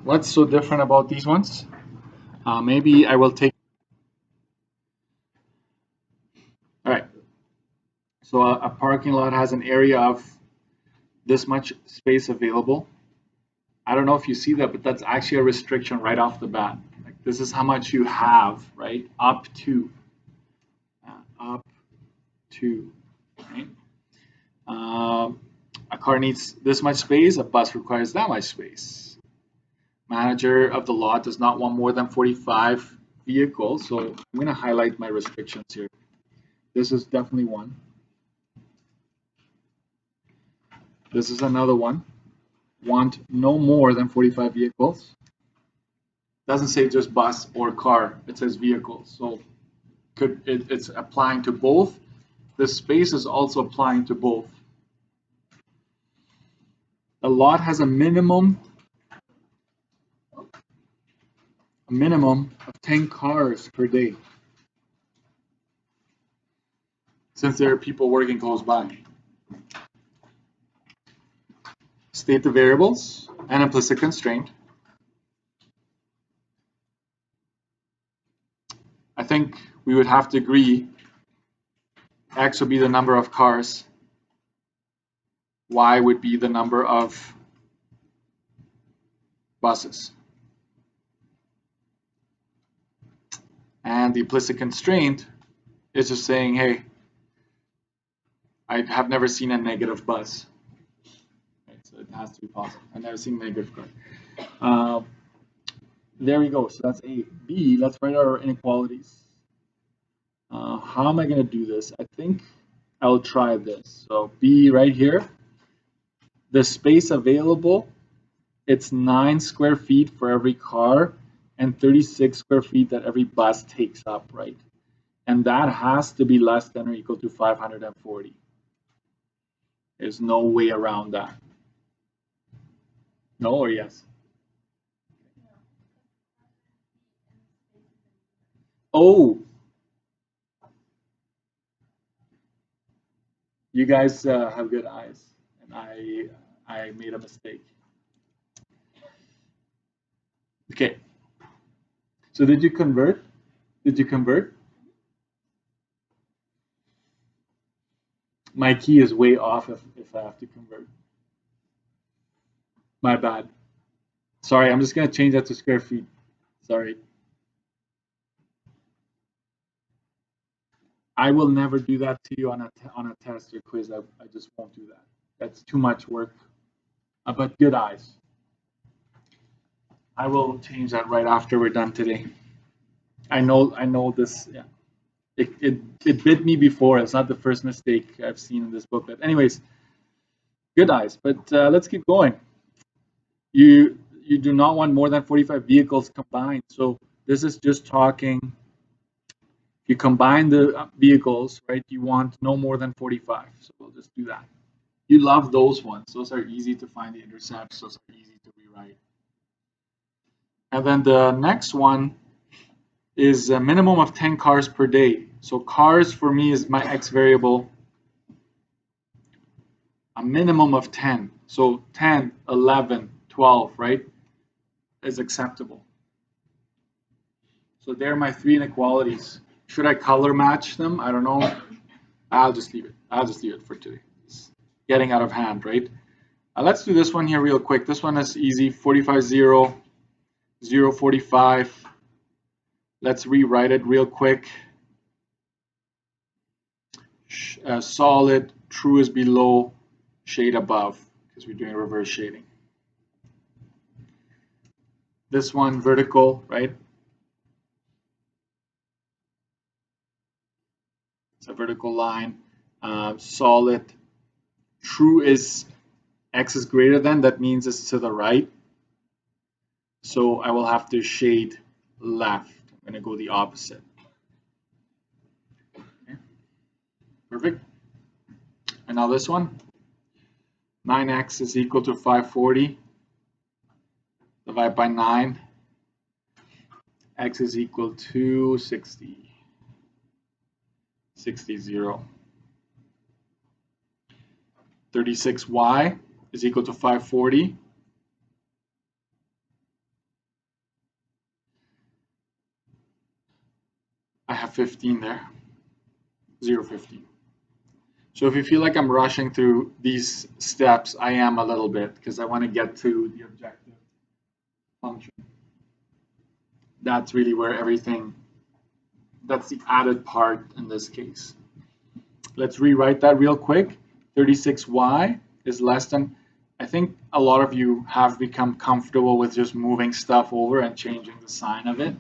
What's so different about these ones? Maybe I will take. All right. So a parking lot has an area of this much space available. I don't know if you see that, but that's actually a restriction right off the bat. Like this is how much you have, right? Up to. Up to. Right? A car needs this much space, a bus requires that much space. Manager of the lot does not want more than 45 vehicles, so I'm going to highlight my restrictions here. This is definitely one. This is another one. Want no more than 45 vehicles. Doesn't say just bus or car, it says vehicles. So it's applying to both. The space is also applying to both. A lot has a minimum of 10 cars per day, since there are people working close by. State the variables and implicit constraint. I think we would have to agree X would be the number of cars, Y would be the number of buses. And the implicit constraint is just saying, hey, I have never seen a negative bus. Right, so it has to be positive. I've never seen a negative car. There we go. So that's A. B, let's write our inequalities. How am I going to do this? I think I'll try this. So B right here, the space available, it's 9 square feet for every car and 36 square feet that every bus takes up, right? And that has to be less than or equal to 540. There's no way around that. No or yes? Oh, you guys have good eyes, and I made a mistake. Okay. So did you convert? Did you convert? My key is way off if I have to convert. My bad. Sorry, I'm just going to change that to square feet. Sorry. I will never do that to you on a test or quiz. I just won't do that. That's too much work. But good eyes. I will change that right after we're done today. I know this. Yeah, it bit me before. It's not the first mistake I've seen in this booklet. Anyways, good eyes. But let's keep going. You do not want more than 45 vehicles combined. So this is just talking. You combine the vehicles, right? You want no more than 45. So we'll just do that. You love those ones. Those are easy to find the intercepts. Those are easy to rewrite. And then the next one is a minimum of 10 cars per day. So cars for me is my X variable. A minimum of 10. So 10, 11, 12, right, is acceptable. So there are my three inequalities. Should I color match them? I don't know. I'll just leave it. I'll just leave it for today. It's getting out of hand, right? Let's do this one here real quick. This one is easy. 45, 0, 0, 45. Let's rewrite it real quick. Solid, true is below, shade above, because we're doing reverse shading. This one, vertical, right? It's a vertical line. Solid, true is X is greater than, that means it's to the right. So I will have to shade left. I'm going to go the opposite. Okay. Perfect. And now this one, 9x is equal to 540. Divide by 9. X is equal to 60. 60, 0. 36y is equal to 540. have 15 there, 0, 15. So if you feel like I'm rushing through these steps, I am a little bit because I want to get to the objective function. That's really where everything, that's the added part in this case. Let's rewrite that real quick. 36y is less than, I think a lot of you have become comfortable with just moving stuff over and changing the sign of it.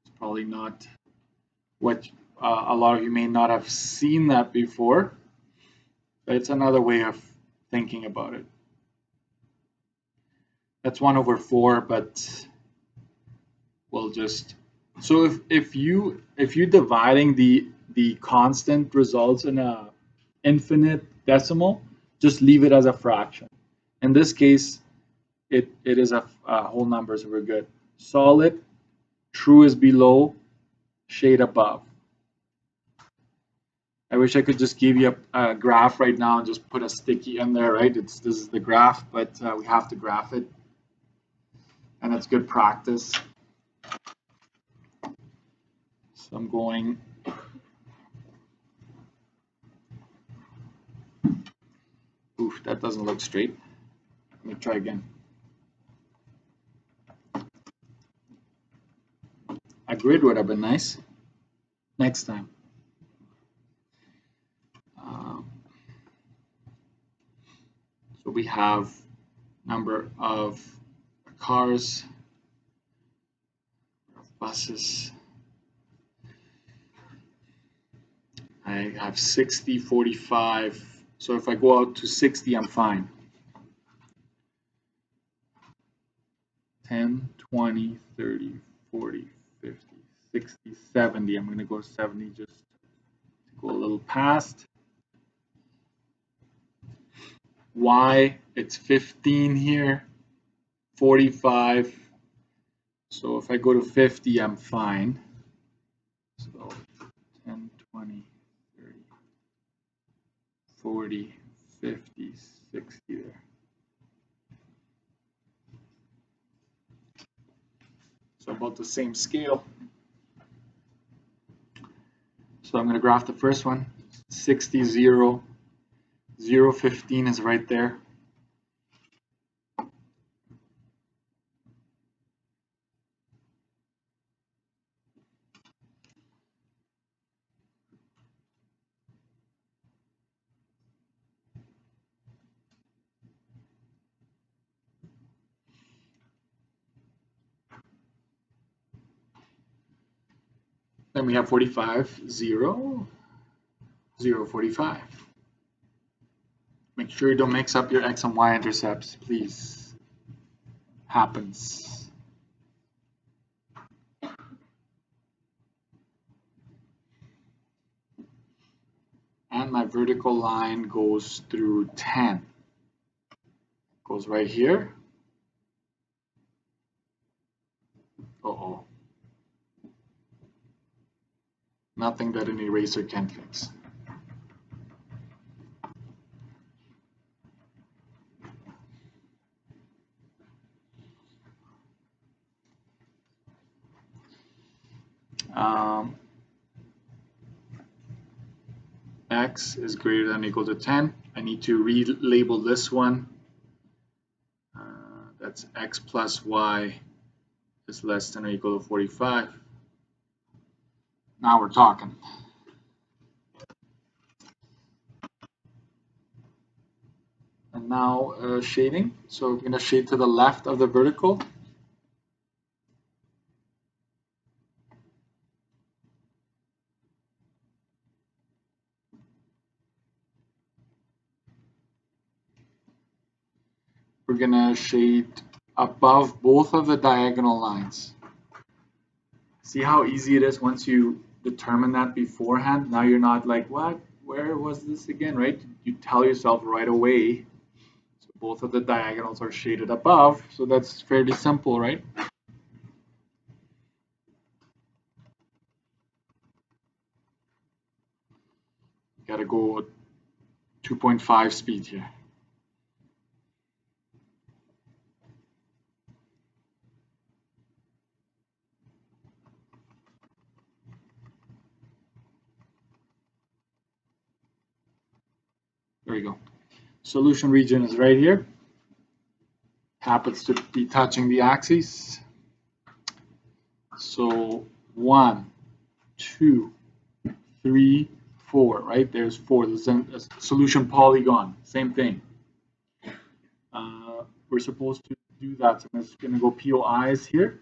It's probably not what a lot of you may not have seen that before, but it's another way of thinking about it. That's 1 over 4, but we'll just, so if you dividing the constant results in a infinite decimal, just leave it as a fraction. In this case, it is a whole number, so we're good. Solid, true is below, shade above. I wish I could just give you a graph right now and just put a sticky in there, right? This is the graph, but we have to graph it, and it's good practice. So I'm going, oof, that doesn't look straight. Let me try again. A grid would have been nice next time. So we have number of cars, buses. I have 60, 45. So if I go out to 60, I'm fine. 10, 20, 30, 40, 50, 60, 70. I'm going to go 70 just to go a little past. Y, it's 15 here, 45. So if I go to 50, I'm fine. So 10, 20, 30, 40, 50, 60 there. So about the same scale. So I'm going to graph the first one. 60, 0, 0, 15 is right there. Then we have 45, 0, 0, 45. Make sure you don't mix up your x and y intercepts, please. Happens. And my vertical line goes through 10. Goes right here. Uh-oh. Nothing that an eraser can fix. X is greater than or equal to 10. I need to relabel this one. That's x plus y is less than or equal to 45. Now we're talking. And now shading. So we're going to shade to the left of the vertical. We're going to shade above both of the diagonal lines. See how easy it is once you determine that beforehand? Now you're not like, what? Where was this again, right? You tell yourself right away. So both of the diagonals are shaded above, so that's fairly simple, right? Got to go 2.5 speed here. There we go. Solution region is right here. Happens to be touching the axis. So 1, 2, 3, 4, right? There's 4. There's a solution polygon. Same thing. We're supposed to do that. So I'm just going to go POIs here.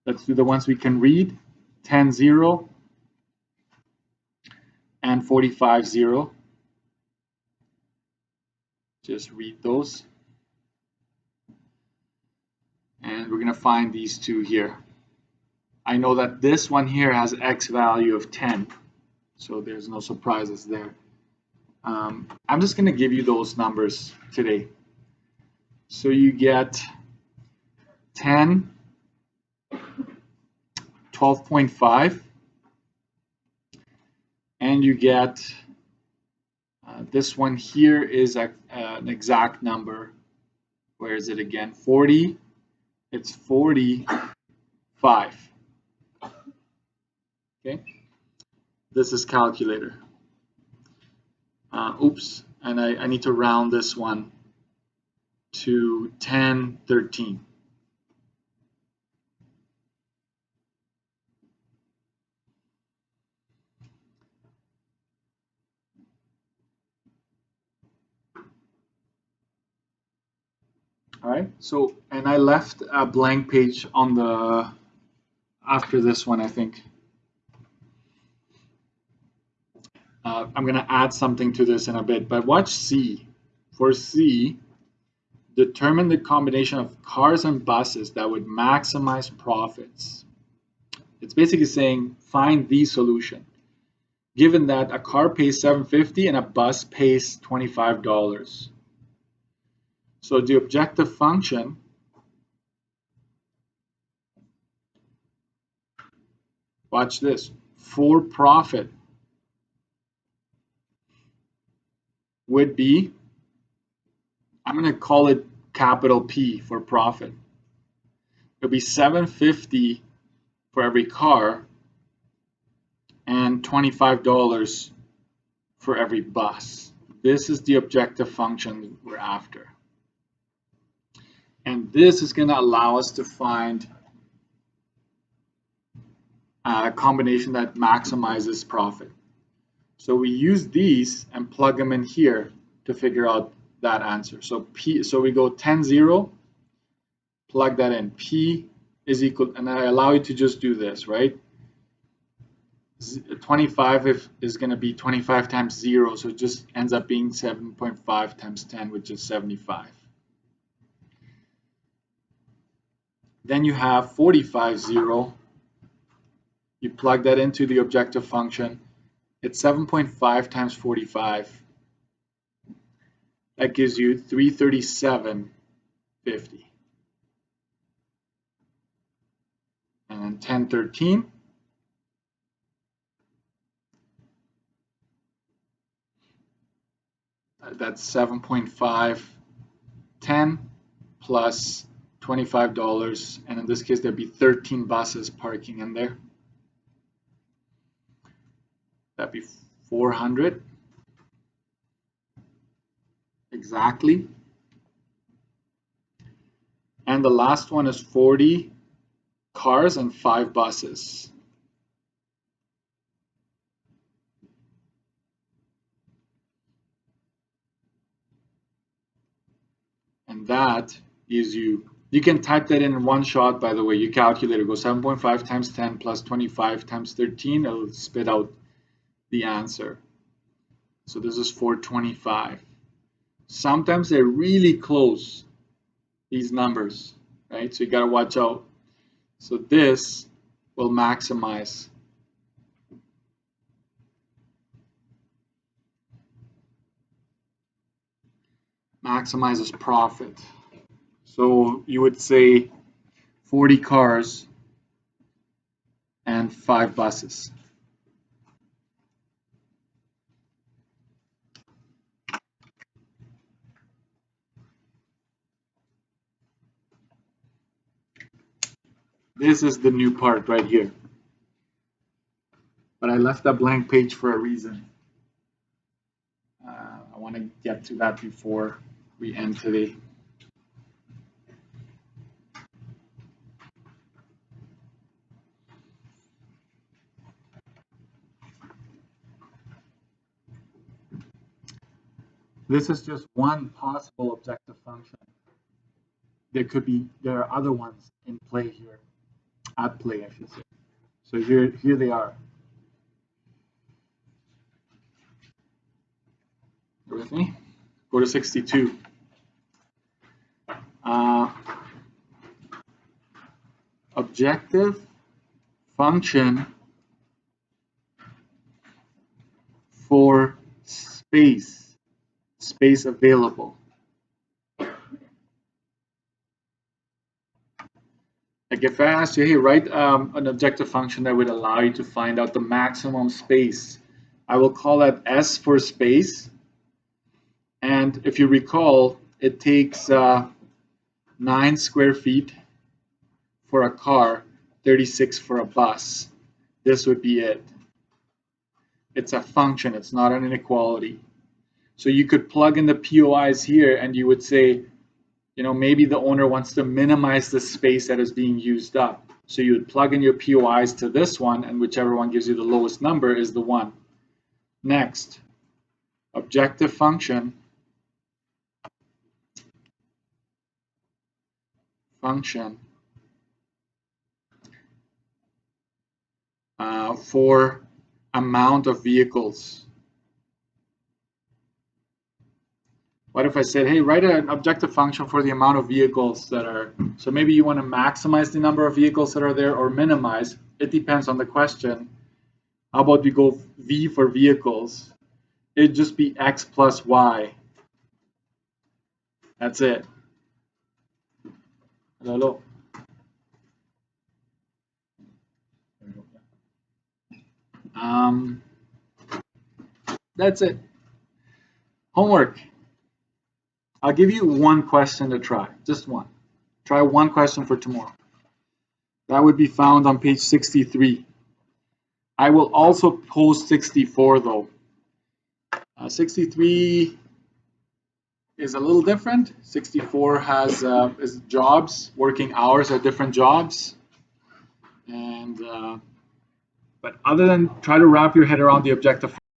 Let's do the ones we can read. 10, 0 and 45, 0. Just read those. And we're going to find these two here. I know that this one here has X value of 10. So there's no surprises there. I'm just going to give you those numbers today. So you get 10, 12.5, and you get this one here is an exact number. Where is it again? 40. It's 45. Okay. This is calculator. Oops, and I need to round this one to 10, 13. All right, so, and I left a blank page on the, after this one, I think. I'm going to add something to this in a bit, but watch C. For C, determine the combination of cars and buses that would maximize profits. It's basically saying find the solution, given that a car pays $7.50 and a bus pays $25. So the objective function watch this, for profit would be, I'm going to call it capital P for profit. It would be $7.50 for every car and $25 for every bus. This is the objective function we're after. And this is going to allow us to find a combination that maximizes profit. So we use these and plug them in here to figure out that answer. So P, so we go 10, 0, plug that in. P is equal, and I allow you to just do this, right? 25 is going to be 25 times 0, so it just ends up being 7.5 times 10, which is 75. Then you have 45, 0. You plug that into the objective function. It's 7.5 times 45. That gives you 337.50. And then 10, 13. That's 7.5, 10 plus $25, and in this case there'd be 13 buses parking in there. That'd be 400 exactly. And the last one is 40 cars and 5 buses. And that gives you, you can type that in one shot, by the way. Your calculator goes 7.5 times 10 plus 25 times 13. It'll spit out the answer. So this is 425. Sometimes they're really close, these numbers, right? So you got to watch out. So this will maximizes profit. So you would say 40 cars and 5 buses. This is the new part right here. But I left a blank page for a reason. want to get to that before we end today. This is just one possible objective function. There are other ones in play here, at play, I should say. So here they are. You with me? Go to 62. Objective function for space available. Like if I asked you, hey, write an objective function that would allow you to find out the maximum space, I will call that S for space. And if you recall, it takes 9 square feet for a car, 36 for a bus. This would be it. It's a function, it's not an inequality. So you could plug in the POIs here and you would say, you know, maybe the owner wants to minimize the space that is being used up. So you would plug in your POIs to this one, and whichever one gives you the lowest number is the one. Next, objective function for amount of vehicles. What if I said, hey, write an objective function for the amount of vehicles that are, so maybe you want to maximize the number of vehicles that are there or minimize. It depends on the question. How about we go V for vehicles? It'd just be X plus Y. That's it. Hello. That's it. Homework. I'll give you one question to try, just one. Try one question for tomorrow. That would be found on page 63. I will also post 64 though. 63 is a little different. 64 has is jobs, working hours at different jobs. And but other than try to wrap your head around the objective